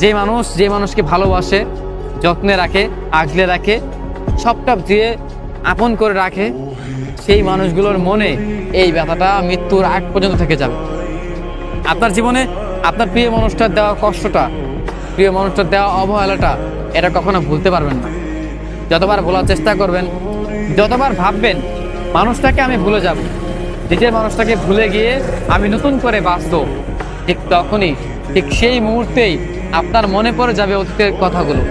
যে মানুষকে ভালোবাসে, যত্নে রাখে, আগলে রাখে, সবটা দিয়ে আপন করে রাখে, সেই মানুষগুলোর মনে এই ব্যথাটা মৃত্যুর আগ পর্যন্ত থেকে যাবে। আপনার জীবনে আপনার প্রিয় মানুষটার দেওয়া কষ্টটা, প্রিয় মানুষটার দেওয়া অবহেলাটা, এটা কখনো ভুলতে পারবেন না। যতবার ভোলার চেষ্টা করবেন, যতবার ভাববেন মানুষটাকে আমি ভুলে যাব, নিজের মানুষটাকে ভুলে গিয়ে আমি নতুন করে বাঁচব, ঠিক তখনই, ঠিক সেই মুহূর্তেই আপনার মনে পড়ে যাবে অতীতের কথাগুলো,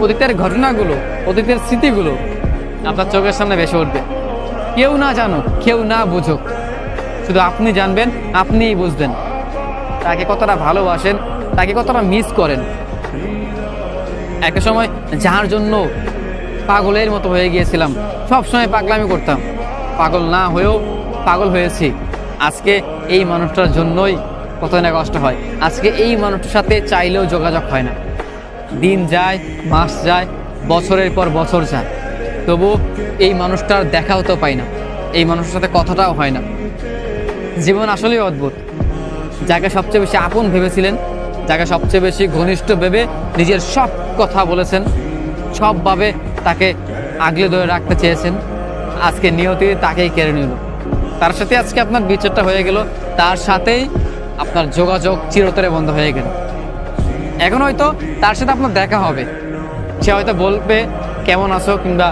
অতীতের ঘটনাগুলো, অতীতের স্মৃতিগুলো আপনার চোখের সামনে ভেসে উঠবে। কেউ না জানুক, কেউ না বুঝুক, শুধু আপনি জানবেন, আপনিই বুঝবেন তাকে কতটা ভালোবাসেন, তাকে কতটা মিস করেন। একটা সময় যার জন্য পাগলের মতো হয়ে গিয়েছিলাম, সবসময় পাগলামি করতাম, পাগল না হয়েও পাগল হয়েছি। আজকে এই মানুষটার জন্যই কত না কষ্ট হয়। আজকে এই মানুষটার সাথে চাইলেও যোগাযোগ হয় না। দিন যায়, মাস যায়, বছরের পর বছর যায়, তবু এই মানুষটার দেখাও তো পাই না, এই মানুষের সাথে কথাটাও হয় না। জীবন আসলেই অদ্ভুত। যাকে সবচেয়ে বেশি আপন ভেবেছিলেন, যাকে সবচেয়ে বেশি ঘনিষ্ঠ ভেবে নিজের সব কথা বলেছেন, সবভাবে তাকে আগলে ধরে রাখতে চেয়েছেন, আজকে নিয়তি তাকেই কেড়ে নিল। তার সাথে আজকে আপনার বিচ্ছেদটা হয়ে গেল, তার সাথেই আপনার যোগাযোগ চিরতরে বন্ধ হয়ে গেল। এখন হয়তো তার সাথে আপনার দেখা হবে, সে হয়তো বলবে কেমন আছো, কিংবা